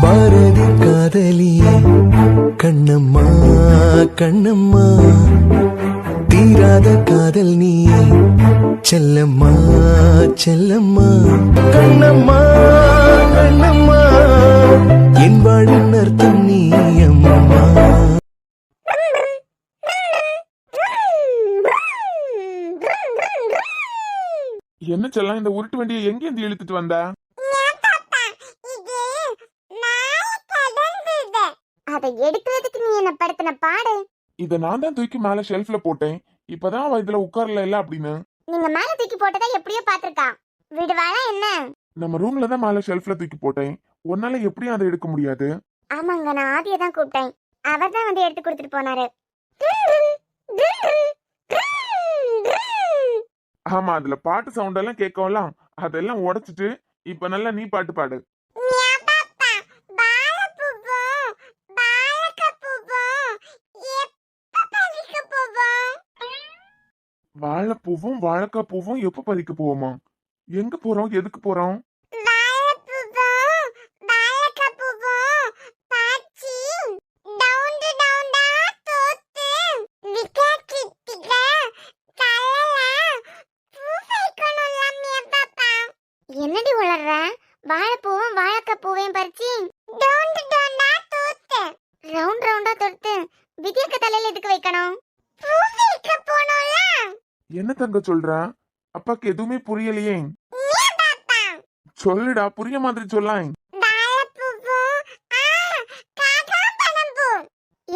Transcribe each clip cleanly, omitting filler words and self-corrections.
பாரதி காதலியே கண்ணம்மா கண்ணம்மா, தீராத காதல் நீயே செல்லம்மா செல்லம்மா. கண்ணம்மா கண்ணம்மா, என் வாழின் அர்த்தம் நீ அம்மா. என்ன செல்லாம், இந்த உருட்டு வண்டியை எங்க இருந்து இழுத்துட்டு வந்த? அதை எடுக்கிறதுக்கு நீ என்ன படுத்தின பாடு. இத நான் தான் தூக்கி மேல ஷெல்ஃப்ல போட்டேன். இப்பதான் அவ இதுல உட்கார்ல இல்ல அப்படின்னு. நீங்க மேல தூக்கி போட்டதா எப்படியோ பாத்துருக்கா. விடுவாளா என்ன? நம்ம ரூம்ல தான் மேல ஷெல்ஃப்ல தூக்கி போட்டேன். உன்னால எப்படியும் அதை எடுக்க முடியாது. ஆமாங்க, நான் ஆதியை தான் கூப்பிட்டேன். அவர் தான் வந்து எடுத்து கொடுத்துட்டு போனாரு. ஆமா, அதுல பாட்டு சவுண்ட் எல்லாம் கேட்கலாம். அதெல்லாம் உடைச்சிட்டு இப்ப நல்லா நீ பாட்டு பாடு. வாழைப்பூவும் வாழைக்காய் பூவும் எப்ப பறிக்க போவோமா? எங்க போறோம், எதுக்கு போறோம்? என்னடி உளர்ற? வாழைப்பூவும் வாழைக்காய் பூவையும் பறிச்சு ரவுண்ட் ரவுண்டா தொடுத்து விதியக்க தலையில எதுக்கு வைக்கணும்? என்ன தங்க சொல்ற? அப்பாக்கு எதுவுமே புரியலையே. சொல்லுடா, புரிய மாதிரி சொல்லாம்.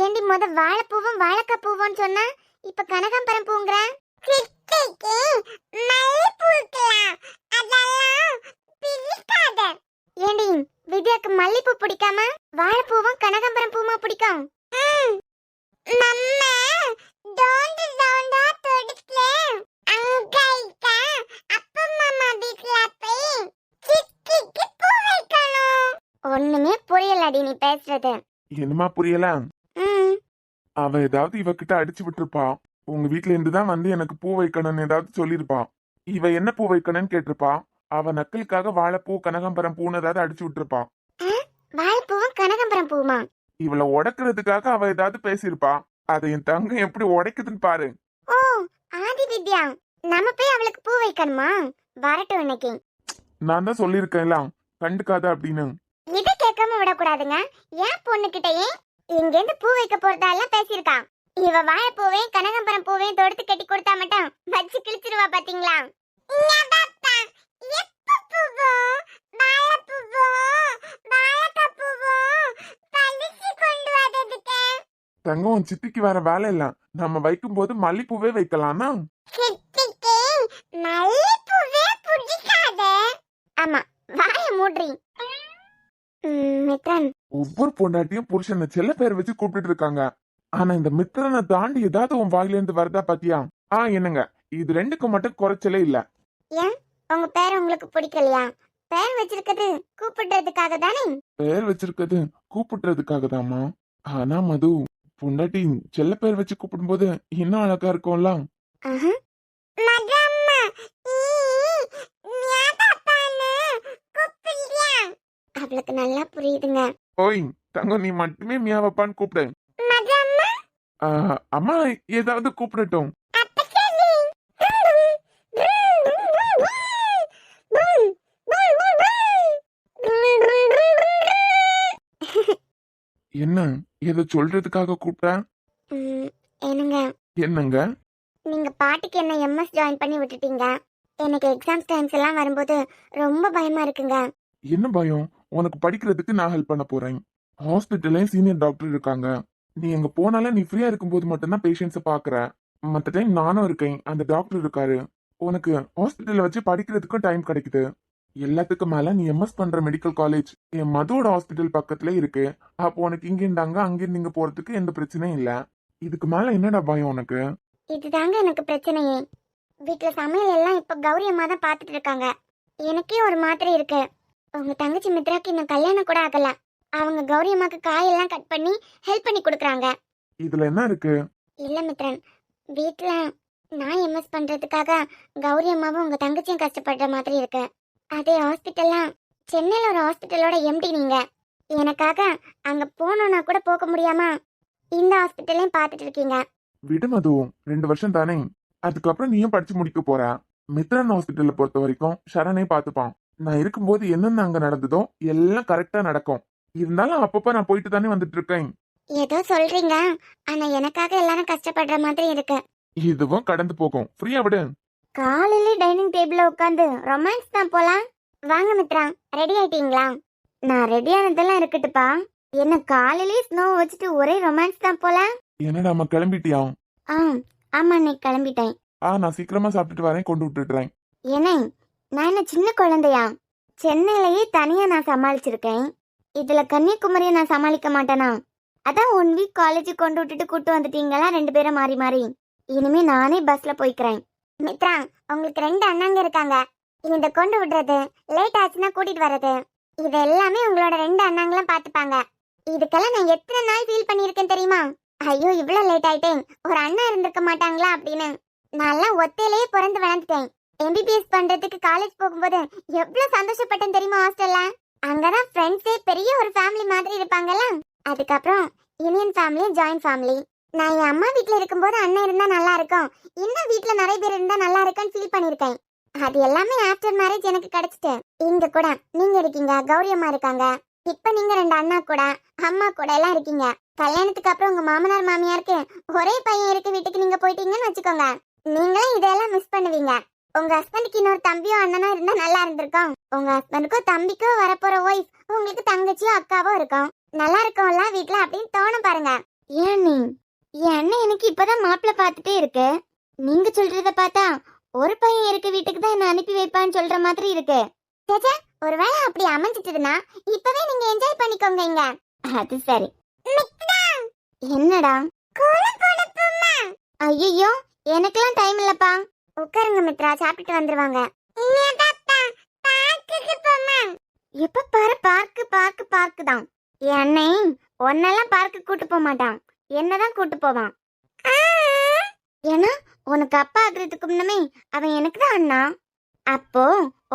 ஏண்டி முத வாழைப்பூவும் வாழைக்காய் பூவும் சொன்னா இப்ப கனகாம்பரம் பூங்குற? ஏண்டி வித்யாக்கு மல்லிப்பூ பிடிக்காம வாழைப்பூவும் கனகாம்பரம் பூமா பிடிக்கும்? ஒண்ணுமே புரியலடி நீ பேசுறது. என்னமா புரியல? அவ ஏதாவது இவகிட்ட அடிச்சு விட்டுருப்பா. உங்க வீட்ல இருந்து தான் வந்து எனக்கு பூ வைக்கணும்னு ஏதாவது சொல்லிருப்பா. இவ என்ன பூ வைக்கணும்னு கேட்டிருப்பா. அவ நக்கலுக்காக வாழைப்பூ கனகாம்பரம் பூன்னு ஏதாவது அடிச்சு விட்டுருப்பா. வாழைப்பூவும் கனகாம்பரம் பூமா? இவளை உடைக்கிறதுக்காக அவ ஏதாவது பேசிருப்பா. அதை என் தங்கம் எப்படி உடைக்குதுன்னு பாரு. ஓ ஆதி வித்யா, நம்ம போய் அவளுக்கு பூ வைக்கணுமா? வரட்டும் இன்னைக்கு. நான் தான் சொல்லிருக்கேன்ல, கண்டுக்காத அப்படின்னு. இதை கேட்காம விடக்கூடாதுங்க. ஏன் பொண்ணுகிட்டயே இங்க இருந்து பூ வைக்க போறதெல்லாம் பேசியிருக்கான். இவ வாழைப்பூவையும் கனகாம்பரம் பூவையும் தொடுத்து கட்டி கொடுத்தா மட்டும் வச்சு கிழிச்சிருவா பாத்தீங்களா? தங்கம், சித்திக்கு வேற வேலை இல்ல. நம்ம வைக்கும் போது மல்லிப்பூவே வைக்கலாம்னா? ஆமா, வாய மூடுறீ. மித்ரன், ஒவ்வொரு பொண்டாட்டியும் புருஷனை செல்ல பேர் வச்சு கூப்பிட்டு இருக்காங்க. ஆனா இந்த மித்திரனை தாண்டி ஏதாவது உன் வாயில இருந்து வருதா பாத்தியா? என்னங்க, இது ரெண்டுக்கும் மட்டும் குறைச்சலே இல்ல. ஏன் உங்க பேர் உங்களுக்கு பிடிக்கலையா? பேர் வச்சிருக்கிறது கூப்பிடுறதுக்காக தானே? பேர் வச்சிருக்கிறது கூப்பிடுறதுக்காக தாமா. ஆனா மது, பொண்டாட்டி செல்ல பேர் வச்சு கூப்பிடும் போது இன்னும் அழகா இருக்கும்ல. அவளுக்கு நல்லா புரியுதுங்க. ஓய் தங்கம், நீ மட்டுமே மியாவப்பான்னு கூப்பிடு. அம்மா ஏதாவது கூப்பிடட்டும். என்ன ஏதோ சொல்றதுக்காக கூப்பிட்ட? என்னங்க என்னங்க? நீங்க பாட்டுக்கு என்ன எம்எஸ் ஜாயின் பண்ணி விட்டுட்டீங்க. எனக்கு எக்ஸாம்ஸ் டைம்ஸ் எல்லாம் வரும்போது ரொம்ப பயமா இருக்குங்க. என்ன பயம்? உனக்கு படிக்கிறதுக்கு நான் ஹெல்ப் பண்ண போறேன். ஹாஸ்பிட்டல்லையும் சீனியர் டாக்டர் இருக்காங்க. நீ எங்க போனாலும் நீ ஃப்ரீயா இருக்கும்போது மட்டும்தான் பேஷண்ட்ஸை பாக்குற. மத்த டைம் நானும் இருக்கேன், அந்த டாக்டர் இருக்காரு. உனக்கு ஹாஸ்பிட்டல்ல வச்சு படிக்கிறதுக்கும் டைம் கிடைக்குது. எல்லாத்துக்கும் மேல நீ எம்எஸ் பண்ற மெடிக்கல் காலேஜ் என் மதுவோட ஹாஸ்பிட்டல் பக்கத்துல இருக்கு. அப்போ உனக்கு இங்கிருந்தாங்க அங்கிருந்து இங்க போறதுக்கு எந்த பிரச்சனையும் இல்ல. இதுக்கு மேல என்னடா பயம் உனக்கு? இதுதாங்க எனக்கு பிரச்சனையே. வீட்டுல சமையல் எல்லாம் இப்ப கௌரி அம்மா தான் பாத்துட்டு இருக்காங்க. எனக்கே ஒரு மாதிரி இருக்கு. உங்க தங்கச்சி மித்ராக்கு இன்னும் கல்யாணம் கூட ஆகல. அவங்க கௌரி அம்மாக்கு காயெல்லாம் கட் பண்ணி ஹெல்ப் பண்ணி கொடுக்குறாங்க. இதுல என்ன இருக்கு? இல்ல மித்ரன், வீட்டுல நான் எம்எஸ் பண்றதுக்காக கௌரி அம்மாவும் உங்க தங்கச்சியும் கஷ்டப்படுற மாதிரி இருக்கு. அதே ஹாஸ்பிட்டல்லாம் சென்னையில ஒரு ஹாஸ்பிட்டலோட எம்டி நீங்க. எனக்காக அங்க போகணும்னா கூட போக முடியாம இந்த ஹாஸ்பிட்டலையும் பார்த்துட்டு இருக்கீங்க. விடு மது, 2 வருஷம் தானே, அதுக்கப்புறம் நீயும் படிச்சு முடிக்க போற. மித்ரன் ஹாஸ்பிட்டல்ல பொறுத்த வரைக்கும் சரணே பார்த்துப்பான். நான் இருக்கும்போது என்னென்ன அங்க நடந்ததோ எல்லாம் கரெக்டா நடக்கும். இருந்தாலும் அப்பப்ப நான் போயிட்டு தானே வந்துட்டு இருக்கேன். ஏதோ சொல்றீங்க, ஆனா எனக்காக எல்லாரும் கஷ்டப்படுற மாதிரி இருக்கு. இதுவும் கடந்து போகும், ஃப்ரீயா விடு. காலையில டைனிங் டேபிள்ல உட்காந்து ரொமான்ஸ் தான் போலாம். வாங்க மித்ரா, ரெடி ஆயிட்டீங்களா? நான் ரெடி ஆனதெல்லாம் இருக்கட்டுப்பா. என்ன காலையிலேயே ஸ்னோ வச்சுட்டு ஒரே ரொமான்ஸ் தான் போல. என்னடா அம்மா கிளம்பிட்டியா? ஆ ஆமா, நீ கிளம்பிட்டேன். நான் சீக்கிரமா சாப்பிட்டுட்டு வரேன், கொண்டு விட்டுடுறேன். ஏனே, நான் என்ன சின்ன குழந்தையா? சென்னையிலேயே தனியா நான் சமாளிச்சிருக்கேன். இதுல கன்னியாகுமரியை நான் சமாளிக்க மாட்டேனா? அதான் 1 வீக் காலேஜ் கொண்டு விட்டுட்டு கூட்டு வந்துட்டீங்களா 2 பேரும் மாறி மாறி. இனிமே நானே பஸ்ல போய்க்கிறேன். மித்ரா, உங்களுக்கு 2 அண்ணாங்க இருக்காங்க. இந்த கொண்டு விடுறது, லேட் ஆச்சுன்னா கூட்டிட்டு வர்றது, இது எல்லாமே உங்களோட 2 அண்ணாங்களும் பாத்துப்பாங்க. இதுக்கெல்லாம் நான் எத்தனை நாள் ஃபீல் பண்ணியிருக்கேன் தெரியுமா? ஐயோ இவ்வளவு லேட் ஆயிட்டேன், ஒரு அண்ணா இருந்திருக்க மாட்டாங்களா அப்படின்னு. நான்லாம் ஒத்தையிலேயே பிறந்து வளர்ந்துட்டேன். எம்பிபிஎஸ் பண்றதுக்கு காலேஜ் போகும்போது எவ்வளவு சந்தோஷப்பட்டேன் தெரியுமா ஹாஸ்டல்ல. அங்கதான் ஃப்ரெண்ட்ஸே பெரிய ஒரு ஃபேமிலி மாதிரி இருப்பாங்கல்ல. அதுக்கப்புறம் யூனியன் ஃபேமிலி, ஜாயின்ட் ஃபேமிலி. நான் என் அம்மா வீட்ல இருக்கும்போது அண்ணன் இருந்தா நல்லா இருக்கும், இன்னும் வீட்ல நிறைய பேர் இருந்தா நல்லா இருக்கும்னு ஃபீல் பண்ணிருக்கேன். அது எல்லாமே ஆஃப்டர் மேரேஜ் எனக்கு கிடைச்சிட்டு. இங்க கூட நீங்க இருக்கீங்க, கௌரி அம்மா இருக்காங்க. இப்ப நீங்க 2 அண்ணா கூட அம்மா கூட எல்லாம் இருக்கீங்க. கல்யாணத்துக்கு அப்புறம் உங்க மாமனார் மாமியாருக்கு ஒரே பையன் இருக்க வீட்டுக்கு நீங்க போயிட்டீங்கன்னு வச்சுக்கோங்க. நீங்களும் இதெல்லாம் மிஸ் பண்ணுவீங்க. உங்க ஹஸ்பண்டுக்கு இன்னொரு தம்பியோ அண்ணனோ இருந்தா நல்லா இருந்திருக்கும். உங்க ஹஸ்பண்டுக்கோ தம்பிக்கோ வரப்போற ஒய்ஃப் உங்களுக்கு தங்கச்சியோ அக்காவோ இருக்கும். நல்லா இருக்கும்ல வீட்ல அப்படின்னு தோணும் பாருங்க. ஏன் நீ என் அண்ணன் எனக்கு இப்பதான் மாப்பிள்ள பார்த்துட்டே இருக்கு. நீங்க சொல்றத பார்த்தா ஒரு பையன் இருக்க வீட்டுக்கு தான் என்ன அனுப்பி வைப்பான்னு சொல்ற மாதிரி இருக்கு. சேச்சே, ஒருவேளை அப்படி அமைஞ்சிட்டதுன்னா இப்பவே நீங்க என்ஜாய் பண்ணிக்கோங்க இங்க. அது சரி. என்னடா ஐயோ, எனக்கெல்லாம் டைம் இல்லப்பா. உட்காருங்க மித்ரா, சாப்பிட்டுட்டு வந்துருவாங்க. எப்ப பாரு பார்க்கு பார்க்கு பார்க்கு தான். என் அண்ணன் உன்னெல்லாம் பார்க்கு கூட்டு போக மாட்டான், என்னதான் கூட்டு போவான். ஏன்னா உனக்கு அப்பா ஆகுறதுக்கு முன்னமே அவன் எனக்கு தான் அண்ணா. அப்போ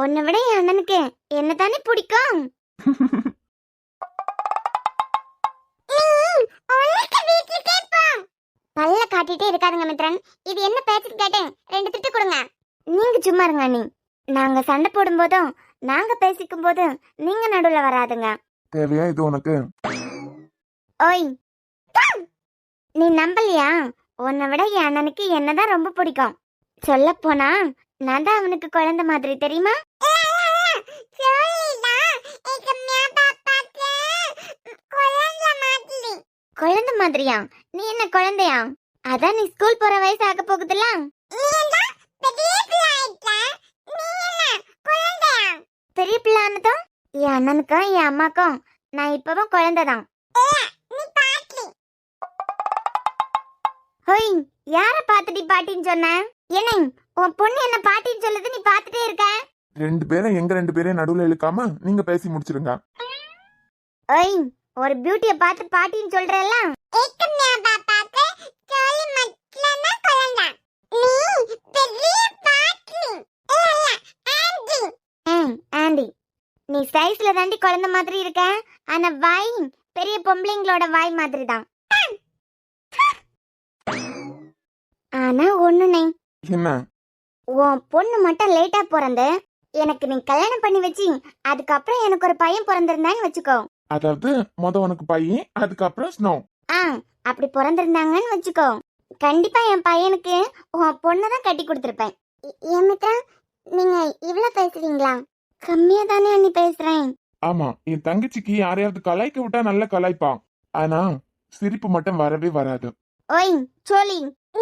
உன்னை விட என் அண்ணனுக்கு என்ன தானே பிடிக்கும். பல்ல காட்டிட்டே இருக்காதுங்க மித்ரன். இது என்ன பேச்சுன்னு கேட்டேன், 2 திட்டு கொடுங்க. நீங்க சும்மா இருங்க அண்ணி. நாங்க சண்டை போடும் போதும் நாங்க பேசிக்கும் போது நீங்க நடுவுல வராதுங்க. தேவையா இது உனக்கு? ஓய், நீ நம்பலையா? உன்னை விட என் அண்ணனுக்கு என்னதான் ரொம்ப பிடிக்கும். சொல்ல போனா நான் தான் அவனுக்கு குழந்தை மாதிரி, தெரியுமா? குழந்தை மாதிரியா? நீ என்ன குழந்தையா? அதான் நீ ஸ்கூல் போற வயசு ஆக போகுதுல. பெரிய பிள்ளைனதும் என் அண்ணனுக்கும் என் அம்மாக்கும் நான் இப்பவும் குழந்தைதான். ஹோய், யார பாத்துட்டி பாட்டின்னு சொன்ன? என்ன உன் பொண்ணு என்ன பாட்டின்னு சொல்லுது, நீ பாத்துட்டே இருக்க? 2 பேரும் எங்க 2 பேரையும் நடுவுல இழுக்காம நீங்க பேசி முடிச்சிருங்க. ஓய், ஒரு பியூட்டிய பார்த்து பாட்டின்னு சொல்றல. ஆண்டி, நீ சைஸ்ல தாண்டி குழந்தை மாதிரி இருக்க, ஆனா வாய் பெரிய பொம்பளைங்களோட வாய் மாதிரி தான். ஆனா ஒண்ணுனே, என்ன? உன் பொண்ணு மட்டும் லேட்டா பிறந்து எனக்கு நீ கல்யாணம் பண்ணி வச்சு அதுக்கப்புறம் எனக்கு ஒரு பையன் பிறந்திருந்தான்னு வச்சுக்கோ. அதாவது உனக்கு பையன், அதுக்கப்புறம் ஸ்னோ. அப்படி பிறந்திருந்தாங்கன்னு வச்சுக்கோ, கண்டிப்பா என் பையனுக்கு உன் பொண்ணை தான் கட்டி கொடுத்துருப்பேன். ஏன் மித்ரா, நீங்க இவ்ளோ பேசுறீங்களா? கம்மியா தானே அண்ணி பேசுறேன். ஆமா, என் தங்கச்சிக்கு யாரையாவது கலாய்க்க விட்டா நல்ல கலாய்ப்பா, ஆனா சிரிப்பு மட்டும் வரவே வராது. ஓய் சோலி,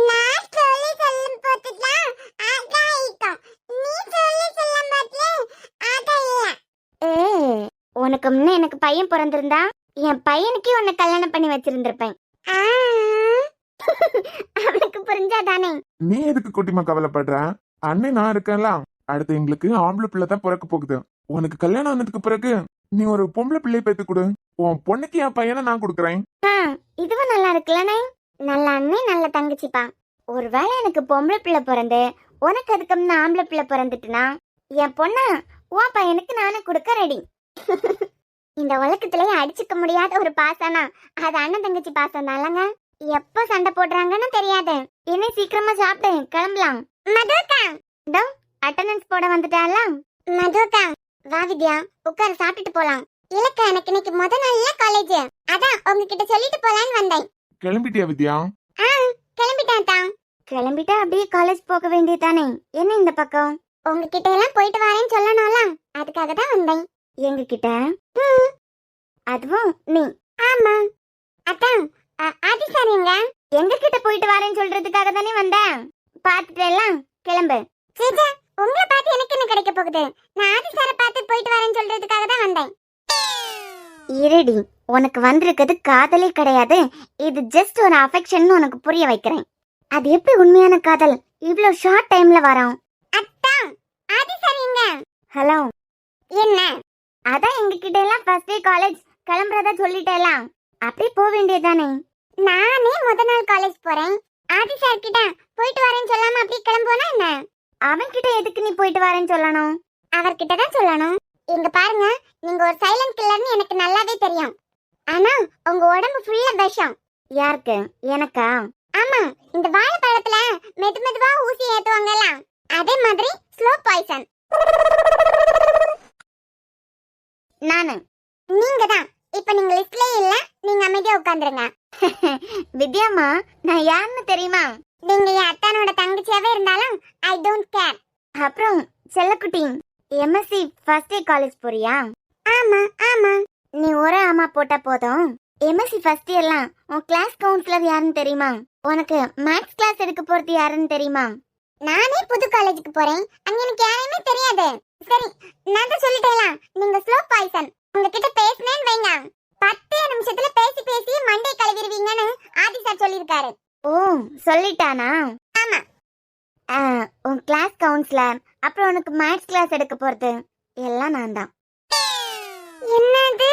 நான் சொல்லி சொல்லும் போதுதான் ஆகாயிக்கும், நீ சொல்லி சொல்லும் போது ஆகாயில்ல. உனக்கு முன்ன எனக்கு பையன் பிறந்திருந்தா என் பையனுக்கே உன்னை கல்யாணம் பண்ணி வச்சிருந்திருப்பேன். அவனுக்கு புரிஞ்சாதானே. நீ எதுக்கு குட்டிமா கவலைப்படுற? அண்ணன் நான் இருக்கேன்ல, அடுத்து எங்களுக்கு ஆம்பளை பிள்ளை தான் பிறக்க போகுது. உனக்கு கல்யாணம் ஆனதுக்கு பிறகு நீ ஒரு பொம்பளை பிள்ளை பேத்து கொடு, உன் பொண்ணுக்கு என் பையனை நான் கொடுக்குறேன். இதுவும் நல்லா இருக்குல்லண்ணே. நல்ல அண்ணன் நல்ல தங்கச்சிப்பா. ஒருவேளை எனக்கு பொம்பளை பிள்ளை பிறந்து உனக்கு அதுக்கு முன்ன ஆம்பளை பிள்ளை பிறந்துட்டுனா என் பொண்ண உன் பையனுக்கு நானே கொடுக்க ரெடி. இந்த உலகத்திலேயே அடிச்சுக்க முடியாத ஒரு பாசனா அது அண்ணன் தங்கச்சி பாசம் தானங்க. எப்போ சண்டை போடுறாங்கன்னு தெரியாது. இன்னும் சீக்கிரமா சாப்பிட்டு கிளம்பலாம். மதுக்கா இதோ அட்டெண்டன்ஸ் போட வந்துட்டால. மதுக்கா வா வித்யா, உட்கார சாப்பிட்டுட்டு போலாம். இல்லக்கா எனக்கு இன்னைக்கு முத நாள்ல காலேஜ், அதான் உங்ககிட்ட சொல்லிட்டு போலான்னு வந்தேன். கிளம்பிட்டியா வித்யா? கிளம்பிட்டேன் தான். கிளம்பிட்டா அப்படியே காலேஜ் போக வேண்டியதானே, என்ன இந்த பக்கம்? உங்ககிட்ட எல்லாம் போயிட்டு வரேன்னு சொல்லணும்ல, அதுக்காக தான் வந்தேன். எங்க கிட்ட? அதுவும் நீ? ஆமா. அதான் ஆதி சார் எங்க கிட்ட போயிட்டு வரேன்னு சொல்றதுக்காக தானே வந்தேன். பாத்துட்டேலாம், கிளம்பு. சீஜா, உங்களை பார்த்து எனக்கு என்ன கிடைக்க போகுது? நான் ஆதி சாரை பார்த்து போயிட்டு வரேன்னு சொல்றதுக்காக தான் வந்தேன். இருடி, உனக்கு வந்திருக்கிறது காதலே கிடையாது, இது ஜஸ்ட் ஒரு அஃபெக்ஷன் உனக்கு புரிய வைக்கிறேன். அது எப்படி உண்மையான காதல் இவ்ளோ ஷார்ட் டைம்ல வரோம்? அத்தா ஆதி சார் எங்க? ஹலோ, என்ன? அதான் எங்க கிட்ட எல்லாம் ஃபர்ஸ்ட் டே காலேஜ் கிளம்புறதா சொல்லிட்டேலாம், அப்படியே போக வேண்டியதானே. நானே முத நாள் காலேஜ் போறேன், ஆதி சார் கிட்ட போயிட்டு வரேன்னு சொல்லாம அப்படியே கிளம்புனா என்ன? அவன் கிட்ட எதுக்கு நீ போயிட்டு வரேன்னு சொல்லணும்? அவர்கிட்ட தான் சொல்லணும். இங்க பாருங்க, நீங்க ஒரு சைலண்ட் கில்லர்னு எனக்கு நல்லாவே தெரியும். ஆனா உங்க உடம்பு ஃபுல்லா விஷம். யாருக்கு? எனக்கா? ஆமா, இந்த வாழைப்பழத்துல மெது மெதுவா ஊசி ஏத்துவாங்கல்ல, அதே மாதிரி ஸ்லோ பாய்சன். நானு. நீங்க தான். இப்ப நீங்க லிஸ்ட்லயே இல்ல, நீங்க அமைதியா உட்கார்ந்துருங்க. வித்யாமா, நான் யாருன்னு தெரியுமா? நீங்க என் அத்தானோட தங்கச்சியாவே இருந்தாலும் ஐ டோன்ட் கேர். அப்புறம் செல்லக்குட்டி, எம்எஸ்சி ஃபர்ஸ்ட் டே காலேஜ் போறியா? ஆமா ஆமா. நீ ஒரு ஆமா போட்டா போதும். எம்எஸ்சி ஃபர்ஸ்ட் இயர்லாம் உன் கிளாஸ் கவுன்சிலர் யாருன்னு தெரியுமா? உனக்கு மேத்ஸ் கிளாஸ் எடுக்க போறது யாருன்னு தெரியுமா? நானே புது காலேஜுக்கு போறேன், அங்க எனக்கு யாரையுமே தெரியாது. சரி, நான் தான் சொல்லிட்டேன், நீங்க ஸ்லோ பாய்சன். உங்ககிட்ட பேசினேன்னு வைங்க, 10 நிமிஷத்துல பேசி பேசி மண்டை கழுவிடுவீங்கன்னு ஆதி சார் சொல்லியிருக்காரு. ஓ, சொல்லிட்டானா? ஆமா. உன் கிளாஸ் கவுன்சிலர், அப்புறம் உனக்கு மேத்ஸ் கிளாஸ் எடுக்க போறது எல்லாம் நான் தான். என்னது?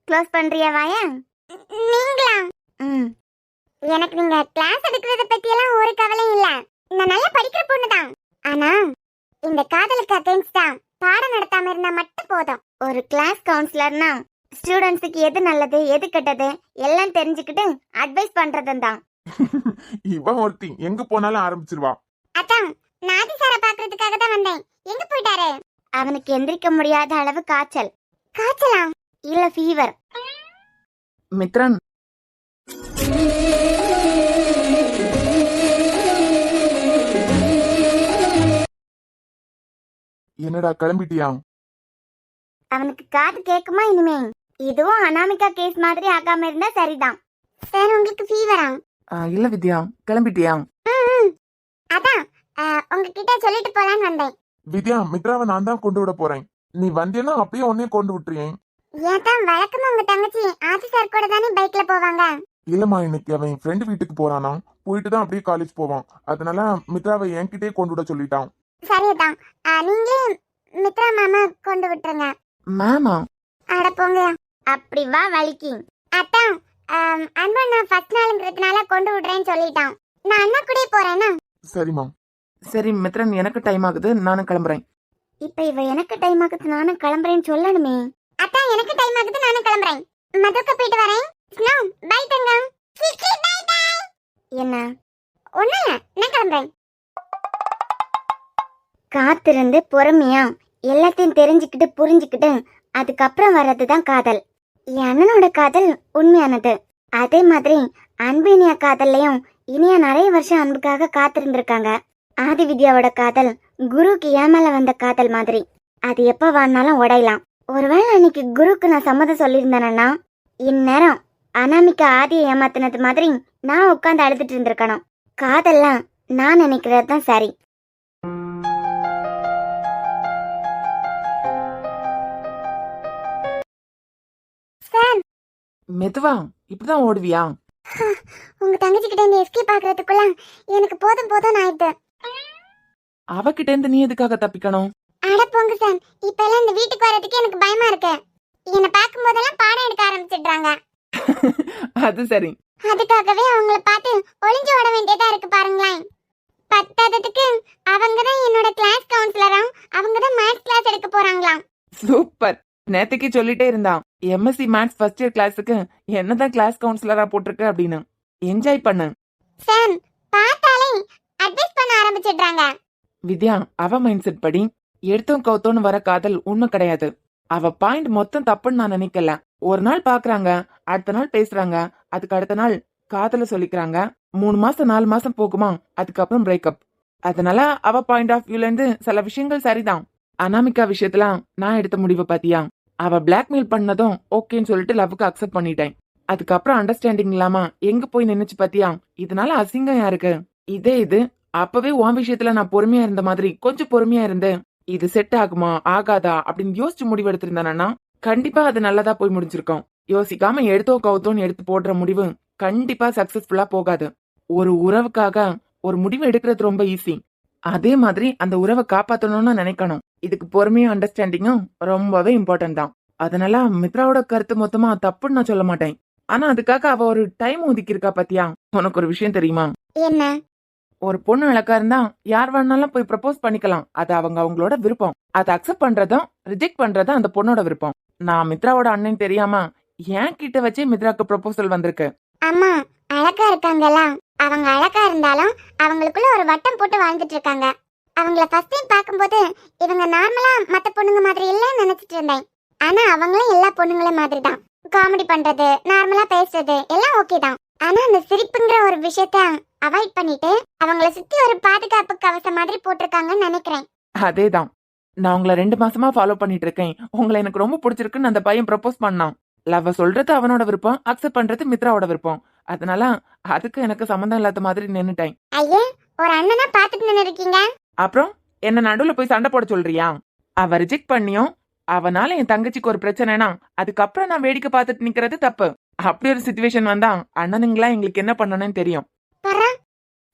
க்ளோஸ் பண்றியா வாயா? நீங்களா? எனக்கு நீங்க கிளாஸ் எடுக்கிறத பத்தி எல்லாம் ஒரு கவலையும் இல்ல, நான் நல்லா படிக்கிற பொண்ணு தான். ஆனா இந்த காதலுக்கு அகைன்ஸ்டா பாடம் நடத்தாம இருந்தா மட்டும் போதும். ஒரு கிளாஸ் கவுன்சிலர்னா ஸ்டூடெண்ட்ஸுக்கு எது நல்லது எது கெட்டது எல்லாம் தெரிஞ்சுக்கிட்டு அட்வைஸ் பண்றதும் தான். இவன் ஒருத்தி எங்க போனாலும் ஆரம்பிச்சிருவா. அதான் நாதி சார பாக்குறதுக்காக தான் வந்தேன். எங்க போயிட்டாரு? அவனுக்கு எந்திரிக்க முடியாத அளவு காய்ச்சல். காய்ச்சலா? இல்ல ஃபீவர். மித்ரன், என்னடா கிளம்பிட்டியா? அவனுக்கு காது கேக்குமா இனிமே? இதுவும் அனாமிகா கேஸ் மாதிரி ஆகாம இருந்தா சரிதான். சார், உங்களுக்கு ஃபீவரா? இல்ல வித்யா, கிளம்பிட்டியா? அதான் உங்ககிட்ட சொல்லிட்டு போலான்னு வந்தேன். வித்யா, மித்ராவை நான் தான் கொண்டு விட போறேன். நீ வந்தியன்னா அப்படியே உன்னைய கொண்டு விட்டுறேன். ஏதான் வழக்கமா உங்க தங்கச்சி ஆதி சார் கூட தானே பைக்ல போவாங்க? இல்லம்மா, இன்னைக்கு அவன் ஃப்ரெண்டு வீட்டுக்கு போறானா, போயிட்டு தான் அப்படியே காலேஜ் போவான். அதனால மித்ராவை என்கிட்டயே கொண்டு விட சொல்லிட்டான். சரிதான், நீங்களே மித்ரா மாமா கொண்டு விட்டுருங்க. மாமா? அட போங்க. அப்படி வா வலிக்கு. அதான் அன்பா நான் ஃபர்ஸ்ட் நாளுங்கிறதுனால கொண்டு விடுறேன்னு சொல்லிட்டான். நான் அண்ணா கூட போறேன்னா? சரிம்மா. சரி மித்ரன், எனக்கு டைம் ஆகுது, நானும் கிளம்புறேன். இப்ப இவ எனக்கு டைம் ஆகுது நானும் கிளம்புறேன்னு சொல்லணுமே. அதான் எனக்கு டைம் ஆகுது நானும் கிளம்புறேன். மதுக்கு போயிட்டு வரேன். ஸ்னோ பை தங்கம். கிக்கி பை பை. என்ன? ஒண்ணும் இல்ல, நான் கிளம்புறேன். காத்திருந்து பொறுமையா எல்லாத்தையும் தெரிஞ்சுக்கிட்டு புரிஞ்சுக்கிட்டு அதுக்கப்புறம் வர்றதுதான் காதல். என் அண்ணனோட காதல் உண்மையானது. அதே மாதிரி அன்பினியா காதல்லையும் இனியா நிறைய வருஷம் அன்புக்காக காத்திருந்திருக்காங்க. ஆதி வித்யாவோட காதல் குருவுக்கு ஏமால வந்த காதல் மாதிரி, அது எப்ப வாழ்னாலும் உடையலாம். ஒருவேளை அன்னைக்கு குருக்கு நான் சம்மதம் சொல்லியிருந்தேன்னா இந்நேரம் அனாமிகா ஆதியை ஏமாத்தினது மாதிரி நான் உட்காந்து அழுதுட்டு இருந்திருக்கணும். காதல்லாம் நான் நினைக்கிறது தான் சரி. மெதுவா, இப்படிதான் ஓடுவியா? உங்க தங்கச்சி கிட்ட இந்த எஸ்கேப் ஆகுறதுக்குள்ள எனக்கு போதும் போதும் ஆயிடுது. அவகிட்ட இருந்து நீ எதுக்காக தப்பிக்கணும்? அட போங்க சார், இப்ப எல்லாம் இந்த வீட்டுக்கு வர்றதுக்கு எனக்கு பயமா இருக்கு. என்ன பார்க்கும் போதெல்லாம் பாடம் எடுக்க ஆரம்பிச்சிடுறாங்க. அது சரி. அதுக்காகவே அவங்கள பார்த்து ஒளிஞ்சு ஓட வேண்டியதா இருக்கு பாருங்களேன். பத்தாததுக்கு அவங்கதான் என்னோட கிளாஸ் கவுன்சிலரா, அவங்கதான் மேத்ஸ் கிளாஸ் எடுக்க போறாங்களாம். சூப்பர், நேத்துக்கே சொல்லிட்டே இருந்தான் எம்எஸ்சி மேத்ஸ் ஃபர்ஸ்ட் இயர் கிளாஸுக்கு என்னதான் கிளாஸ் கவுன்சிலரா போட்டிருக்கு அப்படின்னு. என்ஜாய் பண்ணு. சார் பார்த்தாலே அட்வைஸ் பண்ண ஆரம்பிச்சிடுறாங்க. வித்யா, அவ மைண்ட் செட் படி எடுத்தோம் கவுத்தோன்னு வர காதல் உண்மை கிடையாது. அவ பாயிண்ட் மொத்தம் தப்புன்னு நான் நினைக்கல. ஒரு நாள் பாக்குறாங்க, அடுத்த நாள் பேசுறாங்க, அதுக்கு அடுத்த நாள் காதல சொல்லிக்கிறாங்க. 3 மாசம் 4 மாசம் போகுமா, அதுக்கப்புறம் பிரேக்கப். அதனால அவ பாயிண்ட் ஆஃப் வியூல இருந்து சில விஷயங்கள் சரிதான். அனாமிகா விஷயத்துல நான் எடுத்த முடிவு பாத்தியா? அவ பிளாக்மெயில் பண்ணதும் ஓகேன்னு சொல்லிட்டு லவ்வுக்கு அக்செப்ட் பண்ணிட்டேன். அதுக்கப்புறம் அண்டர்ஸ்டாண்டிங் இல்லாம எங்க போய் நின்னுச்சு பாத்தியா? இதனால அசிங்கம் யாருக்கு? இது அப்பவே உன் விஷயத்துல நான் பொறுமையா இருந்த மாதிரி கொஞ்சம் பொறுமையா இருந்து இது செட் ஆகுமா ஆகாதா அப்படின்னு யோசிச்சு முடிவு எடுத்திருந்தானா கண்டிப்பா அது நல்லதா போய் முடிஞ்சிருக்கும். யோசிக்காம எடுத்தோ கவுத்தோன்னு எடுத்து போடுற முடிவு கண்டிப்பா சக்சஸ்ஃபுல்லா போகாது. ஒரு உறவுக்காக ஒரு முடிவு எடுக்கிறது ரொம்ப ஈஸி. அதே மாதிரி அந்த உறவை காப்பாத்தணும்னு நினைக்கணும். இதுக்கு பொறுமையும் அண்டர்ஸ்டாண்டிங்கும் ரொம்பவே இம்பார்ட்டன்ட் தான். அதனால மித்ராவோட கருத்து மொத்தமா தப்புன்னு நான் சொல்ல மாட்டேன். ஆனா அதுக்காக அவ ஒரு டைம் ஒதுக்கி இருக்கா பாத்தியா? உனக்கு ஒரு விஷயம் தெரியுமா? என்ன? ஒரு பொண்ணு அழகா இருந்தா யார் வேணாலும் போய் ப்ரப்போஸ் பண்ணிக்கலாம். அது அவங்களோட விருப்பம். அதை அக்செப்ட் பண்றதும் ரிஜெக்ட் பண்றதும் அந்த பொண்ணோட விருப்பம். நான் மித்ராவோட அண்ணன் தெரியாம என் கிட்ட வச்சே மித்ராக்கு ப்ரப்போசல் வந்திருக்கு. அம்மா அழகா இருக்காங்களா? அவங்க அழகா இருந்தாலும் அவங்களுக்குள்ள ஒரு வட்டம் போட்டு வாழ்ந்துட்டு இருக்காங்க. அவங்கள ஃபர்ஸ்ட் டைம் பார்க்கும்போது இவங்க நார்மலா மத்த பொண்ணுங்க மாதிரி இல்லன்னு நினைச்சிட்டு இருந்தேன். ஆனா அவங்களும் எல்லா பொண்ணுங்களும் மாதிரி தான். காமெடி பண்றது, நார்மலா பேசுறது எல்லாம் ஓகே தான். ஆனா அந்த சிரிப்புங்கிற ஒரு விஷயத்த அவாய்ட் பண்ணிட்டு அவங்கள சுத்தி ஒரு பாதுகாப்பு கவசம் மாதிரி போட்டிருக்காங்கன்னு நினைக்கிறேன். அதேதான். நான் உங்களை 2 மாசமா ஃபாலோ பண்ணிட்டு இருக்கேன். உங்களை எனக்கு ரொம்ப பிடிச்சிருக்குன்னு அந்த பையன் ப்ரப்போஸ் பண்ணான். லவ் சொல்றது அவனோட விருப்பம், அக்செப்ட் பண்றது மித்ராவோட விருப்பம். அதனால அதுக்கு எனக்கு சம்மந்தம் இல்லாத மாதிரி நின்னுட்டேன். ஐயே, ஒரு அண்ணனா பாத்துட்டு நின்னு இருக்கீங்க. அப்புறம் என்ன நடுவுல போய் சண்டை போட சொல்றியா? அவ ரிஜெக்ட் பண்ணியும் அவனால என் தங்கச்சிக்கு ஒரு பிரச்சனைனா அதுக்கப்புறம் நான் வேடிக்கை பார்த்துட்டு நிக்கிறது தப்பு. அப்படி ஒரு சிச்சுவேஷன் வந்தா அண்ணனுங்களா எங்களுக்கு என்ன பண்ணணும்னு தெரியும்.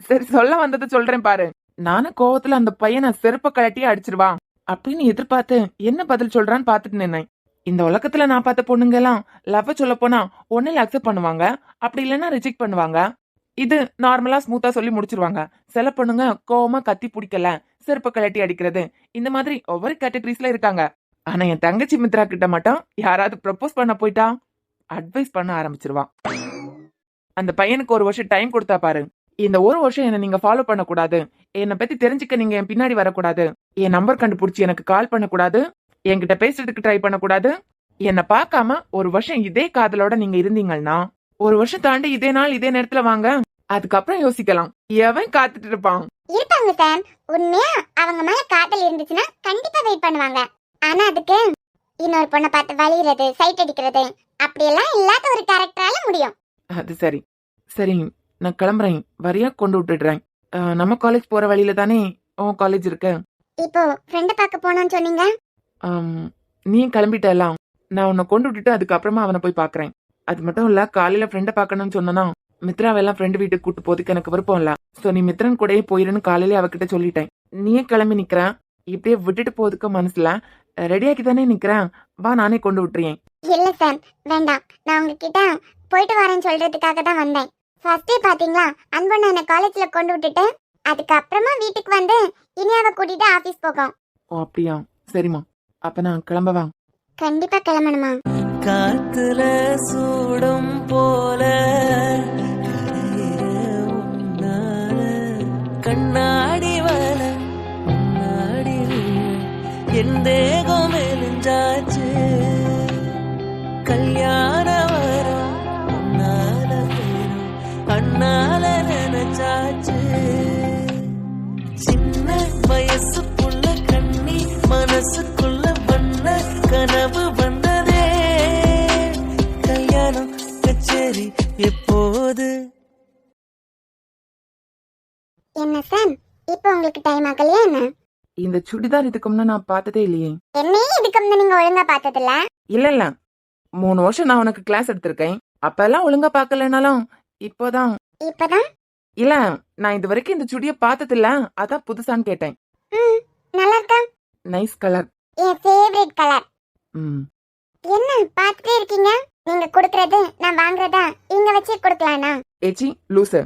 சரி, சொல்ல வந்ததை சொல்றேன் பாரு. நானும் கோவத்துல அந்த பையனை செருப்ப கழட்டி அடிச்சிருவா அப்படின்னு எதிர்பார்த்து என்ன பதில் சொல்றான்னு பாத்துட்டு நின்னேன். இந்த உலகத்துல நான் பார்த்த பொண்ணுங்க எல்லாம் லவ் சொல்ல போனா ஒன்னில அக்செப்ட் பண்ணுவாங்க, அப்படி இல்லைன்னா ரிஜெக்ட் பண்ணுவாங்க. இது நார்மலா ஸ்மூத்தா சொல்லி முடிச்சிருவாங்க. சில பொண்ணுங்க கோவமா கத்தி பிடிக்கல, செருப்ப கழட்டி அடிக்கிறது, இந்த மாதிரி ஒவ்வொரு கேட்டகரிஸ்ல இருக்காங்க. ஆனா என் தங்கச்சி மித்ரா கிட்ட மட்டும் யாராவது ப்ரப்போஸ் பண்ண போயிட்டா அட்வைஸ் பண்ண ஆரம்பிச்சிருவான். அந்த பையனுக்கு 1 வருஷம் டைம் கொடுத்தா பாரு. இந்த 1 வருஷம் என்ன நீங்க ஃபாலோ பண்ணக்கூடாது, என்னை பத்தி தெரிஞ்சுக்க நீங்க என் பின்னாடி வரக்கூடாது, என் நம்பர் கண்டுபிடிச்சி எனக்கு கால் பண்ணக்கூடாது, என்கிட்ட பேசுறதுக்கு ட்ரை பண்ணக்கூடாது. என்னை பார்க்காம 1 வருஷம் இதே காதலோட நீங்க இருந்தீங்கன்னா 1 வருஷம் தாண்டி இதே நாள் இதே நேரத்துல வாங்க, அதுக்கப்புறம் யோசிக்கலாம். எவன் காத்துட்டு இருப்பான்? இருப்பாங்க சார். உண்மையா அவங்க மேல காதல் இருந்துச்சுன்னா கண்டிப்பா வெயிட் பண்ணுவாங்க. ஆனா அதுக்கு இன்னொரு பொண்ணை பார்த்து வலிகிறது, சைட் அடிக்கிறது அப்படியெல்லாம் இல்லாத ஒரு கேரக்டரால முடியும். அது சரி சரி, நான் கிளம்புறேன். வரியா கொண்டு விட்டுடுறேன். நம்ம காலேஜ் போற வழியில தானே உன் காலேஜ் இருக்கு. இப்போ ஃப்ரெண்ட பார்க்க போனோம்னு சொன்னீங்க. நீ கிளம்பிட்டலாம். நான் உன்னை கொண்டு விட்டுட்டு அதுக்கப்புறமா அவனை போய் பாக்குறேன். அது மட்டும் இல்ல, காலையில ஃப்ரெண்ட பாக்கணும்னு சொன்னா மித்ராவெல்லாம் ஃப்ரெண்டு வீட்டுக்கு கூட்டு போறதுக்கு எனக்கு விருப்பம் இல்ல. சோ நீ மித்ரன் கூடயே போயிருன்னு காலையில அவகிட்ட சொல்லிட்டேன். நீயே கிளம்பி நிக்கிறேன். இப்படியே விட்டுட்டு போறதுக்கு மனசுல ரெடியாக்கி தானே நிக்கிறேன். வா, நானே கொண்டு விட்டுறேன். இல்ல சார், வேண்டாம். நான் உங்ககிட்ட போயிட்டு வரேன்னு சொல்றதுக்காக தான் வந்தேன். ஃபர்ஸ்ட் டே பாத்தீங்களா, அன்பண்ணா என்ன காலேஜ்ல கொண்டு விட்டுட்டு அதுக்கப்புறமா வீட்டுக்கு வந்து இனியாவை கூட்டிட்டு ஆபீஸ் போகும். ஓ அப்படியா? சரிம்மா, அப்ப நான் கிளம்பவா? கண்டிப்பா கிளம்பணுமா? காத்துல சூடும் போல உன்னால கண்ணாடி வர முன்னாடி என் தேகம் மெலிஞ்சாச்சு. கல்யாண வரம் உன்னால வேணும், அண்ணால நினைச்சாச்சு. சின்ன வயசுக்குள்ள கண்ணி மனசுக்குள்ள வண்ண கனவு வந்ததே. கல்யாணம் கச்சேரி எப்போது? என்ன சார், இப்போ உங்களுக்கு டைம் ஆகலையா என்ன? இந்த சுடிதார் இதுக்கு முன்ன நான் பார்த்ததே இல்லையே. என்னையே இதுக்கு முன்ன நீங்க ஒழுங்கா பார்த்ததில்ல? இல்ல 3 வருஷம் நான் உனக்கு கிளாஸ் எடுத்திருக்கேன். அப்ப எல்லாம் ஒழுங்கா பாக்கலனாலும் இப்போதான். இல்ல, நான் இது வரைக்கும் இந்த சுடிய பார்த்தது இல்ல, அதான் புதுசான்னு கேட்டேன். நல்லா இருக்கா? Nice colour. என் ஃபேவரட் கலர். என்ன பார்த்துட்டே இருக்கீங்க? நீங்க கொடுக்கறது நான் வாங்குறதா இங்க வச்சே கொடுக்கலானா? ஏச்சி லூசு.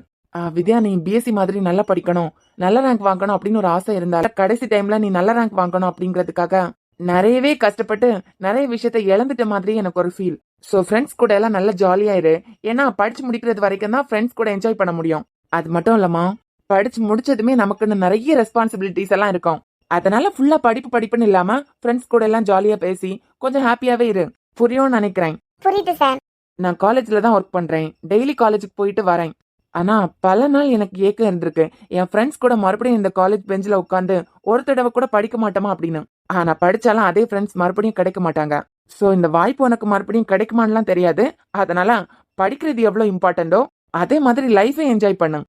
வித்யா, நீ பிஎஸ்சி மாதிரி நல்லா படிக்கணும், நல்ல ரேங்க் வாங்கணும் அப்படின்னு ஒரு ஆசை இருந்தால கடைசி டைம்ல நீ நல்ல ரேங்க் வாங்கணும் அப்படிங்கறதுக்காக நிறையவே கஷ்டப்பட்டு நிறைய விஷயத்த இழந்துட்ட மாதிரி எனக்கு ஒரு ஃபீல். ஸோ ஃப்ரெண்ட்ஸ் கூட எல்லாம் நல்லா ஜாலியா இரு. ஏன்னா படிச்சு முடிக்கிறது வரைக்கும் தான் ஃப்ரெண்ட்ஸ் கூட என்ஜாய் பண்ண முடியும். அது மட்டும் இல்லம்மா, படிச்சு முடிச்சதுமே நமக்குன்னு நிறைய ரெஸ்பான்சிபிலிட்டிஸ் எல்லாம் இருக்கும். அதனால ஃபுல்லா படிப்புன்னு இல்லாம ஃப்ரெண்ட்ஸ் கூட எல்லாம் ஜாலியா பேசி கொஞ்சம் ஹாப்பியாவே இரு. புரியும்னு நினைக்கிறேன். புரியுது சார். நான் காலேஜ்ல தான் ஒர்க் பண்றேன். டெய்லி காலேஜுக்கு போயிட்டு வரேன். ஆனா பல நாள் எனக்கு ஏக்கம் இருந்திருக்கு, என் ஃப்ரெண்ட்ஸ் கூட மறுபடியும் இந்த காலேஜ் பெஞ்சில உட்காந்து ஒரு தடவை கூட படிக்க மாட்டோமா அப்படின்னு. ஆனா படிச்சாலும் அதே ஃப்ரெண்ட்ஸ் மறுபடியும் கிடைக்க மாட்டாங்க. சோ இந்த வாய்ப்பு உனக்கு மறுபடியும் கிடைக்குமான்லாம் தெரியாது. அதனால படிக்கிறது எவ்வளவு இம்பார்ட்டன்டோ அதே மாதிரி லைஃபை என்ஜாய் பண்ணு.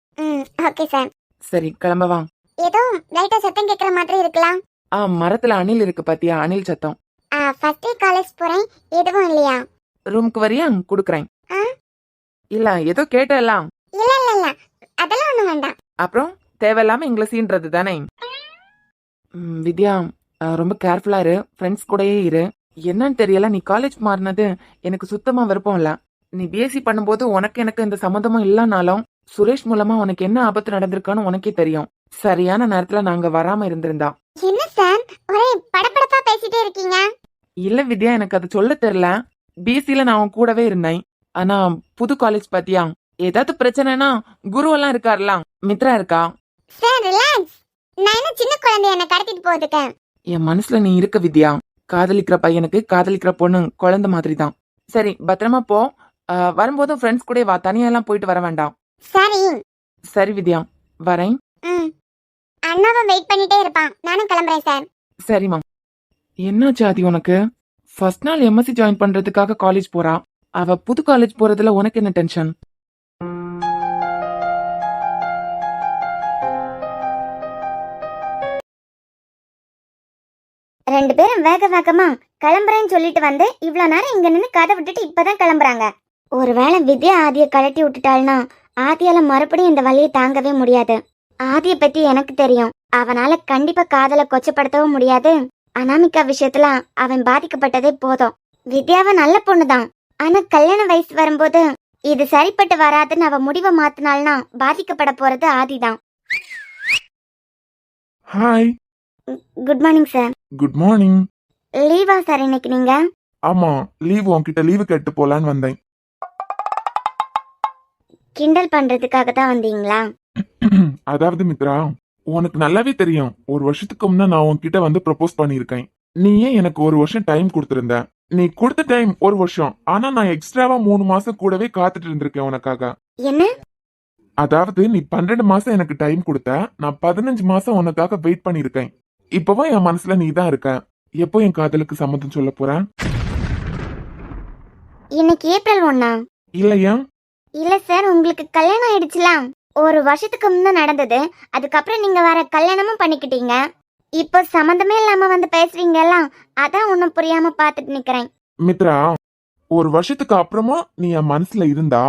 Okay sir. சரி கிளம்பவா? ஏதோ லைட்டா சத்தம் கேக்குற மாதிரி இருக்கலாம். மரத்துல அணில் இருக்கு பாத்தியா, அணில் சத்தம். ஃபர்ஸ்ட் டே காலேஜ் போறேன், எதுவும் இல்லையா? ரூமுக்கு வரியா? குடுக்குறேன். ஆ? இல்ல ஏதோ கேட்டலாம். இல்ல அதெல்லாம் ஒண்ணும் வேண்டாம். அப்புறம் தேவையில்லாம எங்களை சீன்றது தானே. வித்யா, ரொம்ப கேர்ஃபுல்லா இரு, ஃப்ரெண்ட்ஸ் கூடயே இரு. என்னன்னு தெரியல, நீ காலேஜ் மாறினது எனக்கு சுத்தமா விருப்பம் இல்ல. நீ பிஎஸ்சி பண்ணும்போது எனக்கு இந்த சம்மந்தமும் இல்லனாலும் சுரேஷ் மூலமா உனக்கு என்ன ஆபத்து நடந்திருக்கான்னு உனக்கே தெரியும். சரியான நேரத்துல நாங்க வராம இருந்திருந்தா. என்ன சார் ஒரே படபடப்பா பேசிட்டே இருக்கீங்க? இல்ல வித்யா, எனக்கு அது சொல்ல தெரியல. பிஎஸ்சில நான் உன் கூடவே இருந்தேன். ஆனா புது காலேஜ் பாத்தியா, ஏதாவது பிரச்சனைனா குரு எல்லாம் இருக்காருலாம், மித்ரா இருக்கா. Sir relax. நான் என்ன சின்ன குழந்தை என்ன கடத்திட்டு போறதுக்கு? என் மனசுல நீ இருக்க வித்யா. காதலிக்கிற பையனுக்கு காதலிக்கிற பொண்ணு குழந்தை மாதிரி தான். சரி பத்திரமா போ. வரும்போதும் ஃப்ரெண்ட்ஸ் கூட வா, தனியா எல்லாம் போயிட்டு வர வேண்டாம். சரி. சரி வித்யா, வரேன். அண்ணாவும் வெயிட் பண்ணிட்டே இருப்பான், நானும் கிளம்புறேன் சார். சரிம்மா. என்னாச்சு ஆதி உனக்கு? ஃபர்ஸ்ட் நாள் எம்எஸ்சி ஜாயின் பண்றதுக்காக காலேஜ் போறா. அவ புது காலேஜ் போறதுல உனக்கு என்ன டென்ஷன்? ரெண்டு பேரும் வேக வேகமா கிளம்புறேன்னு சொல்லிட்டு வந்து இவ்வளவு நேரம் இங்க நின்னு கதை விட்டுட்டு இப்பதான் கிளம்புறாங்க. ஒருவேளை வித்யா ஆதிய கழட்டி விட்டுட்டாள்னா ஆதியால மறுபடியும் இந்த வழியை தாங்கவே முடியாது. ஆதிய பத்தி எனக்கு தெரியும், அவனால கண்டிப்பா காதலை கொச்சப்படுத்தவும் முடியாது. அனாமிகா விஷயத்துல அவன் பாதிக்கப்பட்டதே போதும். வித்யாவை நல்ல பொண்ணுதான், ஆனா கல்யாண வயசு வரும்போது இது சரிப்பட்டு வராதுன்னு அவ முடிவை மாத்தினாள்னா பாதிக்கப்பட போறது ஆதிதான். Hi. Good morning sir. Good morning. லீவா சார் இன்னைக்கு நீங்க? ஆமா, லீவ் உன்கிட்ட லீவு கேட்டு போலான்னு வந்தேன். கிண்டல் பண்றதுக்காக தான் வந்தீங்களா? அதாவது மித்ரா, உனக்கு நல்லாவே தெரியும், ஒரு வருஷத்துக்கு முன்ன நான் உன்கிட்ட வந்து ப்ரப்போஸ் பண்ணிருக்கேன். நீ ஏன் எனக்கு ஒரு வருஷம் டைம் கொடுத்திருந்த. நீ கொடுத்த டைம் ஒரு வருஷம், ஆனா நான் எக்ஸ்ட்ராவா 3 மாசம் கூடவே காத்துட்டு இருந்திருக்கேன் உனக்காக. என்ன? அதாவது நீ 12 மாசம் எனக்கு டைம் கொடுத்த, நான் 15 மாசம் உனக்காக வெயிட் பண்ணிருக்கேன். இப்பவும் என் மனசுல நீ தான் இருக்க. எப்போ என் காதலுக்கு சம்மதம் சொல்ல போறேன்? இன்னைக்கு ஏப்ரல் 1. இல்லையா? இல்ல சார், உங்களுக்கு கல்யாணம் ஆயிடுச்சுலாம். ஒரு வருஷத்துக்கு முன்ன நடந்தது, அதுக்கப்புறம் நீங்க வேற கல்யாணமும் பண்ணிக்கிட்டீங்க. இப்போ சம்மந்தமே இல்லாம வந்து பேசுறீங்கல்ல, அதான் ஒன்னும் புரியாம பாத்துட்டு நிக்கிறேன். மித்ரா, ஒரு வருஷத்துக்கு அப்புறமா நீ என் மனசுல இருந்தா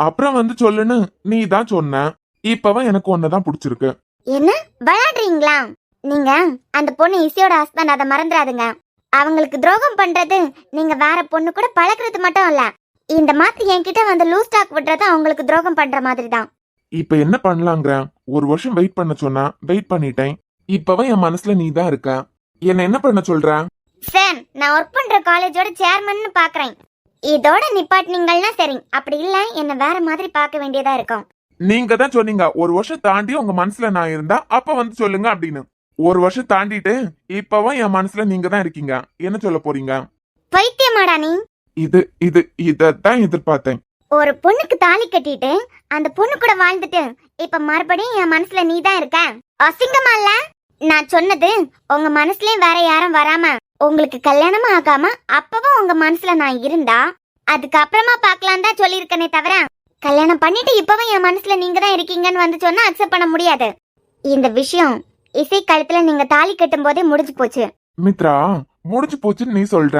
அப்புறம் வந்து சொல்லுன்னு நீ தான் சொன்ன. இப்பவும் எனக்கு ஒன்னதான் பிடிச்சிருக்கு. என்ன விளையாடுறீங்களா நீங்க? அந்த பொண்ணு இசியோட ஹஸ்பண்ட், அதை மறந்துடாதுங்க. அவங்களுக்கு துரோகம் பண்றது நீங்க வேற பொண்ணு கூட பழகுறது மட்டும் இல்ல, இந்த மாதிரி என்கிட்ட வந்து லூஸ் டாக் விடுறது அவங்களுக்கு துரோகம் பண்ற மாதிரி தான். இப்ப என்ன பண்ணலாங்கிற? ஒரு வருஷம் வெயிட் பண்ண சொன்னா வெயிட் பண்ணிட்டேன். இப்பவும் என் மனசுல நீ தான் இருக்க. என்ன என்ன பண்ண சொல்ற? சார், நான் ஒர்க் பண்ற காலேஜோட சேர்மன் பாக்குறேன். இதோட நிப்பாட்டினீங்கன்னா சரி, அப்படி இல்ல என்ன வேற மாதிரி பார்க்க வேண்டியதா இருக்கும். நீங்க தான் சொன்னீங்க ஒரு வருஷம் தாண்டி உங்க மனசுல நான் இருந்தா அப்ப வந்து சொல்லுங்க அப்படின்னு. ஒரு வருஷம் தாண்டிட்டு இப்பவும் என் மனசுல நீங்க தான் இருக்கீங்க. என்ன சொல்ல போறீங்க? பைத்தியமாடா நீ? இதத்தான் எதிர்பார்த்தேன். ஒரு பொண்ணுக்கு தாலி கட்டிட்டு அந்த பொண்ணு கூட வாழ்ந்துட்டு இப்ப மறுபடியும் என் மனசுல நீ தான் இருக்க. அசிங்கமா இல்ல? நான் சொன்னது உங்க மனசுலயும் வேற யாரும் வராம உங்களுக்கு கல்யாணமா ஆகாம அப்பவும் உங்க மனசுல நான் இருந்தா அதுக்கப்புறமா பாக்கலாம் தான் சொல்லியிருக்கனே தவிர, கல்யாணம் பண்ணிட்டு இப்பவும் என் மனசுல நீங்க தான் இருக்கீங்கன்னு வந்து சொன்னா அக்செப்ட் பண்ண முடியாது. இந்த விஷயம் இசை கழுத்துல நீங்க தாலி கட்டும் போதே முடிஞ்சு போச்சு. மித்ரா, முடிஞ்சு போச்சுன்னு நீ சொல்ற,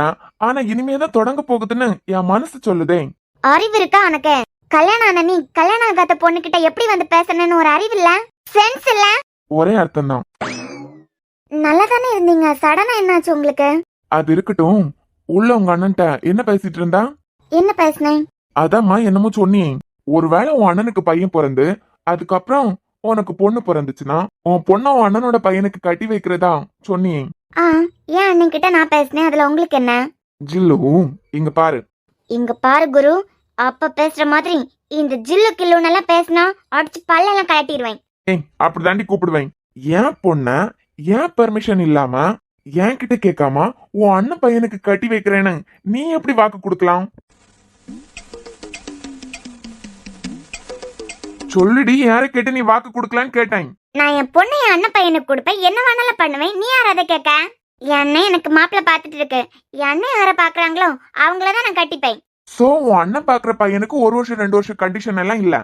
ஆனா இனிமேதான் தொடங்க போகுதுன்னு என் மனசு சொல்லுதே. அறிவு இருக்கா உனக்கு? கல்யாணம் ஆன நீ கல்யாணம் ஆகாத பொண்ணுகிட்ட எப்படி வந்து பேசணும்னு ஒரு அறிவு இல்ல, சென்ஸ் இல்ல? ஒரே அர்த்தம் தான். நல்லா தானே இருந்தீங்க, சடனா என்னாச்சு உங்களுக்கு? அது இருக்கட்டும், உள்ள உங்க அண்ணன்ட்ட என்ன பேசிட்டு இருந்தா? என்ன பேசுனேன்? அதாம்மா என்னமோ சொன்னியே, ஒருவேளை உன் அண்ணனுக்கு பையன் பிறந்து அதுக்கப்புறம் உனக்கு பொண்ணு பிறந்துச்சுன்னா உன் பொண்ணை உன் அண்ணனோட பையனுக்கு கட்டி வைக்கிறதா சொன்னியே. ஆ, ஏன் அண்ணன் கிட்ட நான் பேசினேன், அதுல உங்களுக்கு என்ன? ஜில்லு இங்க பாரு. இங்க பாரு குரு, அப்ப பேசுற மாதிரி இந்த ஜில்லு கில்லுன்னு எல்லாம் பேசினா அடிச்சு பல்லெல்லாம் கலட்டிடுவேன். ஏய் அப்படிதாண்டி கூப்பிடுவேன். என் பொண்ண ஏன் பெர்மிஷன் இல்லாம என் கிட்ட கேட்காம உன் அண்ணன் பையனுக்கு கட்டி வைக்கிறேன்னு நீ எப்படி வாக்கு கொடுக்கலாம்? சொல்லுடி, யாரை கேட்டு நீ வாக்கு கொடுக்கலான்னு கேட்டேன். நான் என் பொண்ணை என் அண்ணன் பையனுக்கு கொடுப்பேன், என்ன வேணாலும் பண்ணுவேன். நீ யார் அதை கேட்க? என் அண்ணன் எனக்கு மாப்பிள்ள பாத்துட்டு இருக்கு. என் அண்ணன் யாரை பாக்குறாங்களோ அவங்களதான் நான் கட்டிப்பேன். சோ உன் அண்ணன் பாக்குற பையனுக்கு 1 வருஷம் 2 வருஷம் கண்டிஷன் எல்லாம் இல்ல.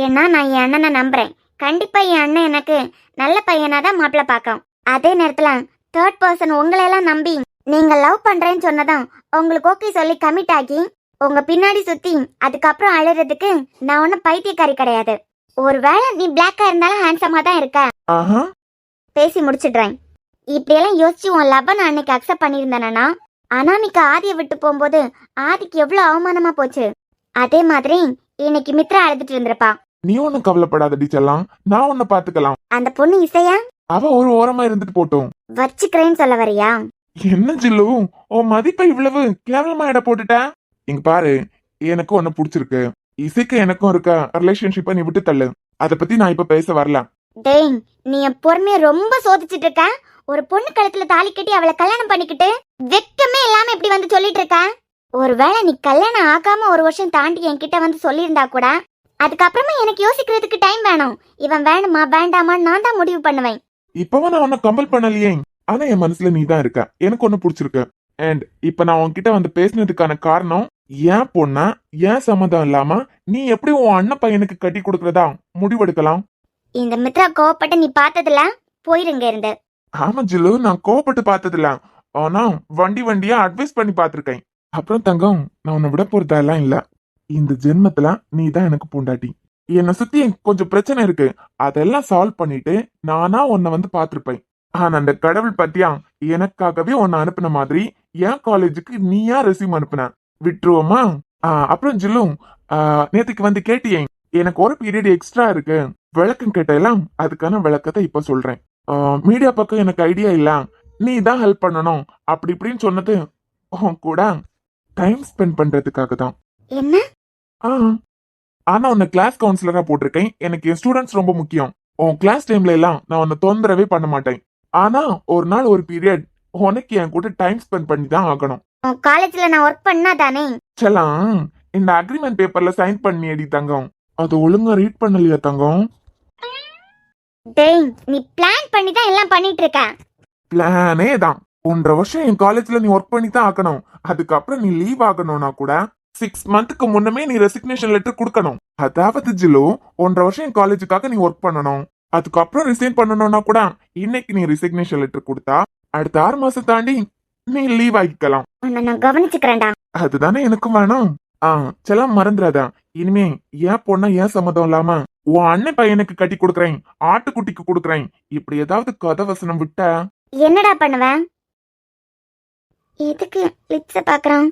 ஏன்னா நான் என் அண்ணனை நம்புறேன். கண்டிப்பா என் அண்ணன் எனக்கு நல்ல பையனாதான் மாப்பிள்ள பாக்கும். அதே நேரத்துல தேர்ட் பர்சன் உங்களையெல்லாம் நம்பி நீங்க லவ் பண்றேன்னு சொன்னதும் உங்களுக்கு ஓகே சொல்லி கமிட் ஆகி உங்க பின்னாடி சுத்தி அதுக்கப்புறம் அழுறதுக்கு நான் ஒன்னும் பைத்தியக்காரி கிடையாது. ஒருவேளை நீ பிளாக்கா இருந்தாலும் ஹேண்ட்ஸமா தான் இருக்க. ஆஹா, பேசி முடிச்சிடுறேன். இப்படியெல்லாம் யோசிச்சு உன் லவ் நான் அன்னைக்கு அக்செப்ட் பண்ணியிருந்தேனா, அனாமிகா ஆதியை விட்டு போகும்போது ஆதிக்கு எவ்வளவு அவமானமா போச்சு. அதே மாதிரி இன்னைக்கு மித்ரா அழுதுட்டு இருந்திருப்பா. நீ ஒன்னும் கவலைப்படாதடி செல்லம், நான் உன்னை பாத்துக்கலாம். அந்த பொண்ணு இசையா அவ ஒரு ஓரமா இருந்துட்டு போட்டோம். வச்சுக்கிறேன்னு சொல்ல வரியா? என்ன ஜில்லு உன் மதிப்பை இவ்வளவு கேவலமா இட போட்டுட்ட? இங்க பாரு, எனக்கு ஒன்னு பிடிச்சிருக்கு. இசைக்கு எனக்கும் இருக்க ரிலேஷன்ஷிப்பை நீ விட்டு தள்ளு. அத பத்தி நான் இப்ப பேச வரல. டேய், நீ என் பொறுமைய ரொம்ப சோதிச்சுட்டு இருக்க. ஒரு பொண்ணு கழுத்துல தாலி கட்டி அவளை கல்யாணம் பண்ணிக்கிட்டு வெக்கமே இல்லாம இப்படி வந்து சொல்லிட்டு இருக்க. ஒருவேளை நீ கல்யாணம் ஆகாம 1 வருஷம் தாண்டி என்கிட்ட வந்து சொல்லியிருந்தா கூட அதுக்கப்புறமா எனக்கு யோசிக்கிறதுக்கு டைம் வேணும். இவன் வேணுமா வேண்டாமான்னு நான் தான் முடிவு பண்ணுவேன். இப்பவும் நான் உன்னை கம்பல் பண்ணலையே. ஆனா என் மனசுல நீ தான் இருக்க. எனக்கு ஒண்ணு பிடிச்சிருக்கு. அண்ட் இப்ப நான் உன்கிட்ட வந்து பேசினதுக்கான காரணம், ஏன் பொண்ண ஏன் சம்மதம் இல்லாம நீ எப்படி உன் அண்ணன் பையனுக்கு கட்டி கொடுக்கறதா முடிவெடுக்கலாம்? இந்த மித்ரா கோவப்பட்டு நீ பார்த்ததுல போயிருங்க இருந்து. ஆமா ஜில்லு, நான் கோவப்பட்டு பார்த்ததில்ல. ஆனா வண்டியா அட்வைஸ் பண்ணி பார்த்திருக்கேன். அப்புறம் தங்கம், நான் உன்னை விட போறதெல்லாம் இல்ல. இந்த ஜென்மத்துல நீ தான் எனக்கு பொண்டாட்டி. என்னை சுத்தி கொஞ்சம் பிரச்சனை இருக்கு, அதெல்லாம் சால்வ் பண்ணிட்டு நானா உன்னை வந்து பாத்திருப்பேன். ஆனா அந்த கடவுள் பத்தியா எனக்காகவே உன்னை அனுப்புன மாதிரி என் காலேஜுக்கு நீயா ரெசியூம் அனுப்புன. விட்டுருவோமா? அப்புறம் ஜில்லும் நேத்துக்கு வந்து கேட்டியே, எனக்கு ஒரு பீரியட் எக்ஸ்ட்ரா இருக்கு, விளக்கம் கேட்டெல்லாம் அதுக்கான விளக்கத்தை இப்ப சொல்றேன். மீடியா பக்கம் எனக்கு ஐடியா இல்ல, நீ தான் ஹெல்ப் பண்ணணும் அப்படி இப்படின்னு சொன்னது உன் கூட டைம் ஸ்பெண்ட் பண்றதுக்காக தான். என்ன? ஆனா உன்னை கிளாஸ் கவுன்சிலரா போட்டிருக்கேன். எனக்கு என் ஸ்டூடெண்ட்ஸ் ரொம்ப முக்கியம். உன் கிளாஸ் டைம்ல எல்லாம் நான் உன்னை தொந்தரவே பண்ண மாட்டேன். ஆனா ஒரு நாள் ஒரு பீரியட் உனக்கு என் கூட டைம் ஸ்பெண்ட் பண்ணி தான் ஆகணும். காலேஜ்ல நான் ஒர்க் பண்ணா தானே? சலாம், இந்த அக்ரிமெண்ட் பேப்பர்ல சைன் பண்ணியடி தங்கம். அது ஒழுங்கா ரீட் பண்ணலையா தங்கம்? டேய், நீ பிளான் பண்ணி தான் எல்லாம் பண்ணிட்டு இருக்க. பிளானே தான். 1.5 வருஷம் என் காலேஜ்ல நீ ஒர்க் பண்ணி தான் ஆகணும். அதுக்கப்புறம் நீ லீவ் ஆகணும்னா கூட 6 மந்த்துக்கு முன்னமே நீ ரெசிக்னேஷன் லெட்டர் கொடுக்கணும். அதாவது ஜிலோ, 1.5 வருஷம் என் காலேஜுக்காக நீ ஒர்க் பண்ணணும். அதுக்கப்புறம் ரிசைன் பண்ணணும்னா கூட இன்னைக்கு நீ ரெசிக்னேஷன் லெட்டர் கொடுத்தா அடுத்த 6 மாசம் தாண்டி நீ லீவ் ஆகிக்கலாம். நான் கவனிச்சுக்கிறேன்டா. அதுதானே எனக்கும் வேணும். செல்லாம் மறந்துடாதா. இனிமே ஏன் பொண்ணா ஏன் சம்மதம் இல்லாம உன் அண்ணன் பையனுக்கு கட்டி கொடுக்குறேன், ஆட்டுக்குட்டிக்கு கொடுக்குறேன், இப்படி ஏதாவது கதை வசனம் விட்ட என்னடா பண்ணுவேன்? எதுக்கு லிப்ஸ பாக்குறான்?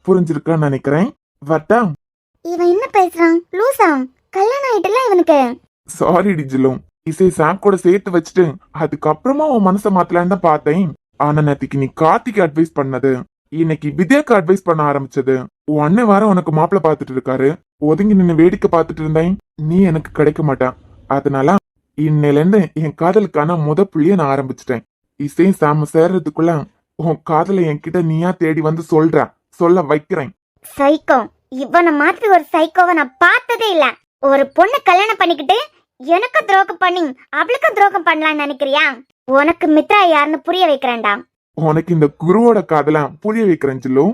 புரிஞ்சிருக்கான்னு நினைக்கிறேன். வட்டா? இவன் என்ன பேசுறான்? லூசா? கல்யாணம் ஆயிட்டுல இவனுக்கு? சாரி டிஜிலும், இசை சாம் கூட சேர்த்து வச்சுட்டு அதுக்கப்புறமா உன் மனசை மாத்தலான்னு தான் பார்த்தேன். ஆனா நேத்திக்கு நீ கார்த்திக்கு அட்வைஸ் பண்ணது, இன்னைக்கு வித்யாக்கு அட்வைஸ் பண்ண ஆரம்பிச்சது. உன் அண்ணன் வாரம் உனக்கு மாப்பிள்ள பாத்துட்டு இருக்காரு, ஒதுங்கி நின்னு வேடிக்கை பார்த்துட்டு இருந்தேன். நீ எனக்கு கிடைக்க மாட்டான். அதனால இன்னையில இருந்து என் காதலுக்கான புள்ளிய நான் ஆரம்பிச்சிட்டேன். இசை சாம சேர்றதுக்குள்ள உன் காதலை என்கிட்ட நீயா தேடி வந்து சொல்ல வைக்கிறேன். சைக்கோ, இவனை மாதிரி ஒரு சைக்கோவை நான் பார்த்ததே இல்ல. ஒரு பொண்ணு கல்யாணம் பண்ணிக்கிட்டு எனக்கு துரோகம் பண்ணி அவளுக்கு துரோகம் பண்ணலாம்னு நினைக்கிறியா? உனக்கு மித்ரா யாருன்னு புரிய வைக்கிறேன்டா. உனக்கு இந்த குருவோட காதல புரிய வைக்கிறேன் ஜில்லு.